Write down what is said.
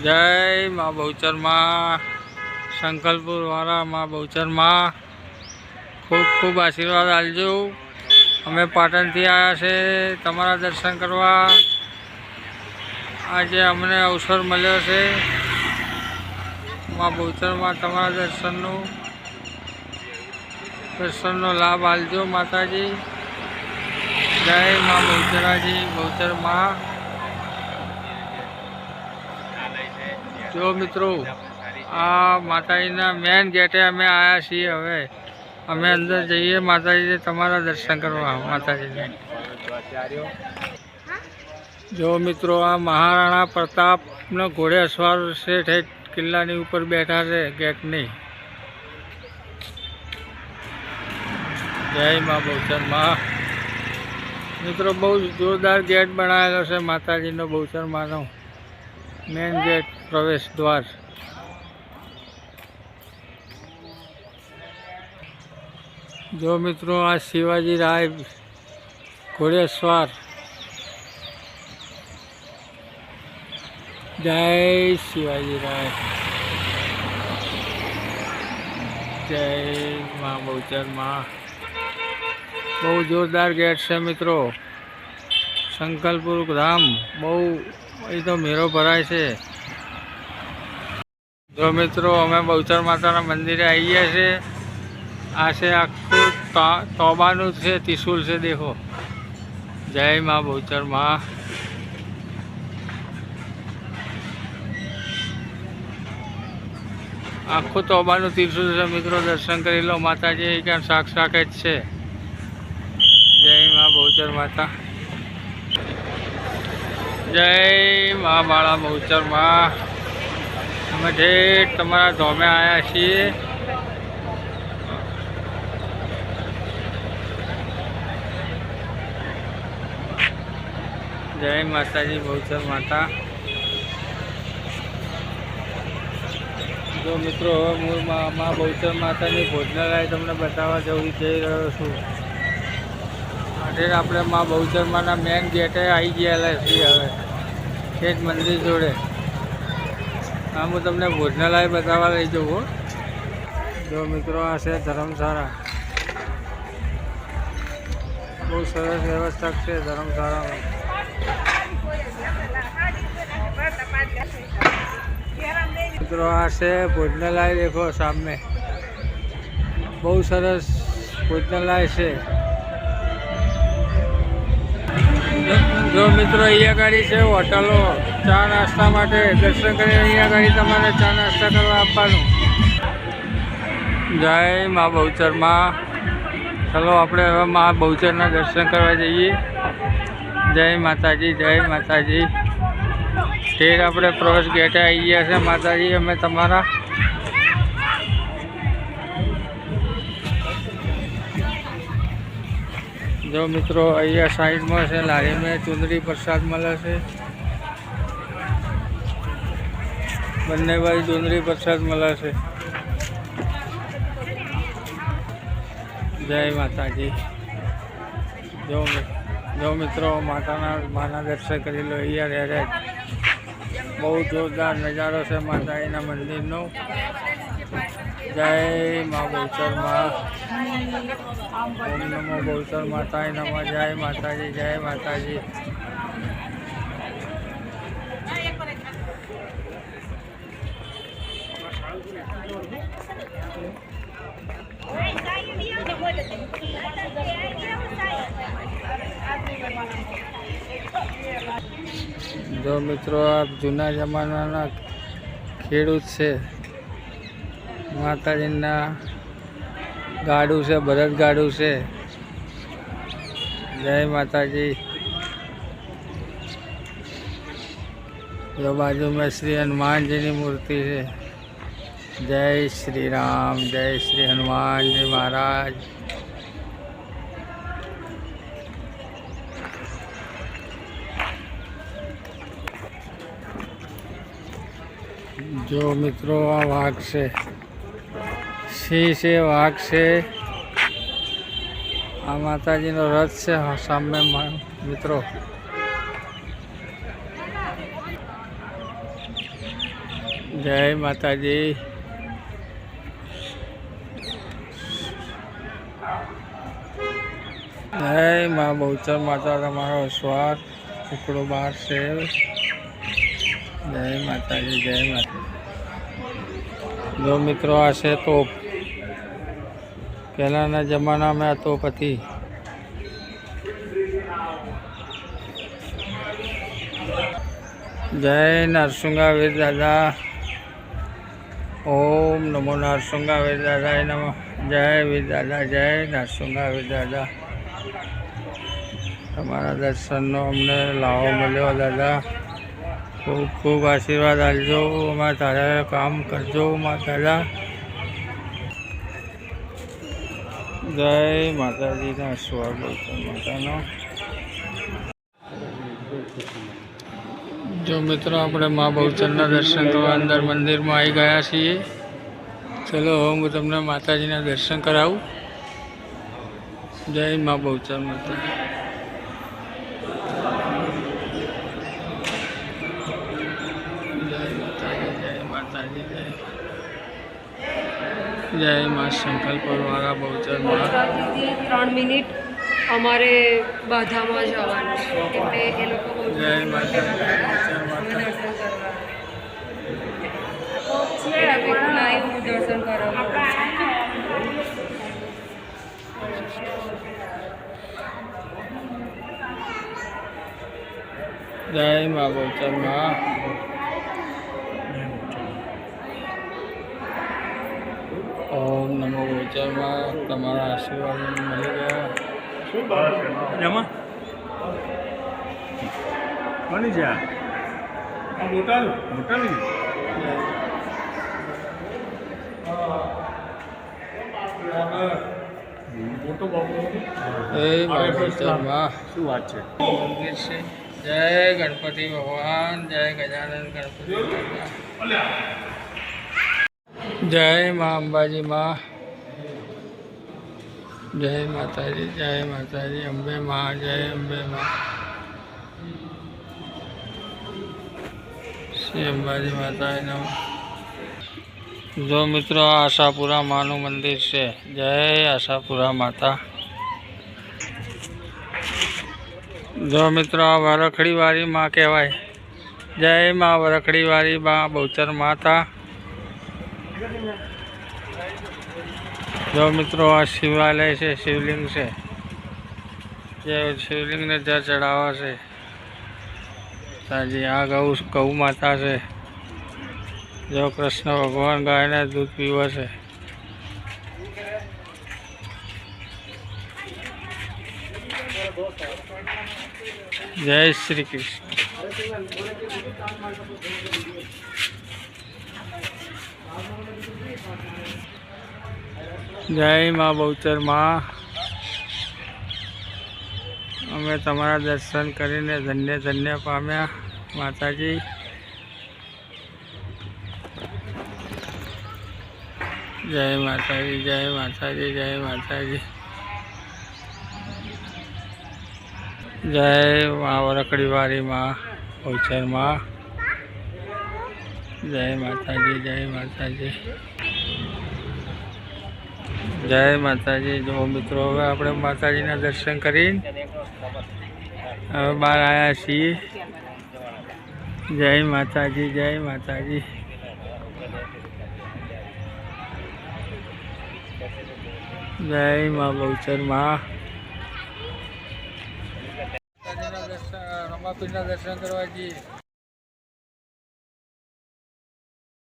જય મા બહુચર માં, સંકલ્પપુર વાળા મા બહુચર માં ખૂબ ખૂબ આશીર્વાદ આલજો। અમે પાટણથી આવ્યા છે તમારા દર્શન કરવા। આજે અમને અવસર મળ્યો છે મા બહુચર માં તમારા દર્શનનો લાભ આલજો માતાજી। જય મા બહુચરાજી, બહુચર માં। જો મિત્રો, આ માતાજીના મેન ગેટે અમે આવ્યા છીએ। હવે અમે અંદર જઈએ માતાજીને તમારા દર્શન કરવા માતાજીને। જો મિત્રો, આ મહારાણા પ્રતાપનો ઘોડેસવાર છે, કિલ્લાની ઉપર બેઠા છે ગેટની। જય મા બહુચર માં। મિત્રો, બહુ જોરદાર ગેટ બનાવેલો છે માતાજીનો, બહુચર માનો મેન ગેટ, પ્રવેશ દ્વાર। જો મિત્રો, આ શિવાજી રાય ઘોડેસવાર। જય શિવાજી રાય, જય મા બહુચર માં। બહુ જોરદાર ગેટ છે મિત્રો। સંકલ્પપુર ધામ બહુ, એ તો મેરો ભરાય છે। જો મિત્રો, અમે બહુચર માતાના મંદિરે આવી ગયા છે। આ છે આખું તોબાનું છે, ત્રિશુલ છે, દેખો। જય મા બહુચર માં। આખું તોબાનું ત્રિશુલ છે મિત્રો, દર્શન કરી લો। માતાજી ક્યાં સાક્ષાત જ છે। જય મા બહુચર માતા, જય મા બાળા બહુચર માં। અમે ઠેઠ તમારા ધામે આવ્યા છીએ। જય માતાજી, બહુચર માતા। જો મિત્રો, હવે હું મા બહુચર માતાની ભોજનાલય તમને બતાવવા જઈ રહ્યો છું। આજે આપણે મા બહુચર માના મેન ગેટે આવી ગયેલા છીએ। હવે એ જ મંદિર જોડે હું તમને ભોજનાલય બતાવવા લઈ જવું। જો મિત્રો, આ છે ધર્મશાળા। બહુ સરસ વ્યવસ્થા છે ધર્મશાળામાં। મિત્રો, આ છે ભોજનાલય, દેખો સામે। બહુ સરસ ભોજનાલય છે। જો મિત્રો, અહીંયા ગાડી છે હોટલો, ચા નાસ્તા માટે। દર્શન કરીને અહીંયા ગાડી તમારે ચા નાસ્તા કરવા આપવાનું। જય મા બહુચર માં। ચલો આપણે હવે મા બહુચરના દર્શન કરવા જઈએ। જય માતાજી, જય માતાજી। ઠેર આપણે પ્રવેશ ગેટે આવી ગયા છે માતાજી અમે તમારા। જો મિત્રો, અહીંયા સાઈડમાં છે લારીમાં ચુંદડી પ્રસાદ મળે છે। બંને બાજુ ચુંદડી પ્રસાદ મળે છે। જય માતાજી। જો મિત્રો, માના દર્શન કરી લો। અહીંયા રહે બહુ જોરદાર નજારો છે માતાજીના મંદિરનો। જય મા બહુચર માં। ઓમ નમો બહુચર માતાય નમઃ। જય માતાજી, જય માતાજી। જો મિત્રો, આ જૂના જમાનાના ખેડૂત છે। માતાજીના ગાડું છે, બળદ ગાડું છે। જય માતાજી। જો બાજુમાં શ્રી હનુમાનજીની મૂર્તિ છે। જય શ્રી રામ, જય શ્રી હનુમાનજી મહારાજ। જો મિત્રો, આ વાઘ છે, સિંહ છે, વાઘ છે। આ માતાજીનો રથ છે સામે મિત્રો। જય માતાજી. જય મા બહુચર માતા, તમારો સ્વાદ ટુકડો 12 છે. જય માતાજી, જય માતા. જો મિત્રો, આ છે તોપ. પહેલાના જમાનામાં આ તોપ હતી. જય નરસિંહા વીર દાદા. ઓમ નમો નરસિંહા વીર દાદા નમઃ. જય વીર દાદા, જય નરસિંહા વીર દાદા. તમારા દર્શનનો અમને લાવો મળ્યો દાદા. ખૂબ ખૂબ આશીર્વાદ આપજો. અમારે તારા કામ કરજો મા દાદા. જય માતાજીના સ્વાગત માતાનો. જો મિત્રો, આપણે મા બહુચરના દર્શન કરવા અંદર મંદિરમાં આવી ગયા છીએ. ચલો હું તમને માતાજીના દર્શન કરાવું. જય મા બહુચર માતા. જય મા સંકલ્પવાળા બહુચર માં. 3 મિનિટ અમારે બાધામાં જવાનું છે, એટલે એ લોકો જય માતા. દર્શન કરાવવા. જય મા બહુચર માં. ઓમ નમો બહુચર માં. તમારા આશીર્વાદ મળી ગયા. જમા કોની છે આ મોટા મોટા નહીં મોટો બાબુ. જય મા બહુચર માં. શું વાત છે? મંદિર છે. જય ગણપતિ ભગવાન. જય ગજાનન ગણપતિ ભગવાન. જય મા અંબાજી માં. જય માતાજી, જય માતાજી. અંબે માં, જય અંબે માં. શ્રી અંબાજી માતા નમઃ. જો મિત્રો, આ આશાપુરા માનું મંદિર છે. જય આશાપુરા માતા. જો મિત્રો, આ વરખડીવાળી માં કહેવાય. જય મા વરખડીવાળી મા બહુચર માતા. જો મિત્રો, આ શિવાલય છે, શિવલિંગ છે. જે શિવલિંગને જળ ચડાવવા છે. તાજી આ ગૌ માતા છે. જો કૃષ્ણ ભગવાન ગાયને દૂધ પીવે છે. જય શ્રી કૃષ્ણ. જય મા બહુચર માં. અમે તમારા દર્શન કરીને ધન્ય ધન્ય પામ્યા માતાજી. જય માતાજી, જય માતાજી, જય માતાજી. જય મા વરખડીવાળી માં બહુચર માં. જય માતાજી, જય માતાજી. જય માતાજી. જો મિત્રો, હવે આપણે માતાજીના દર્શન કરીને હવે બહાર આવ્યા છીએ. જય માતાજી, જય માતાજી. જય મા બહુચર માં. રમાપીરના દર્શન કરવા જઈએ.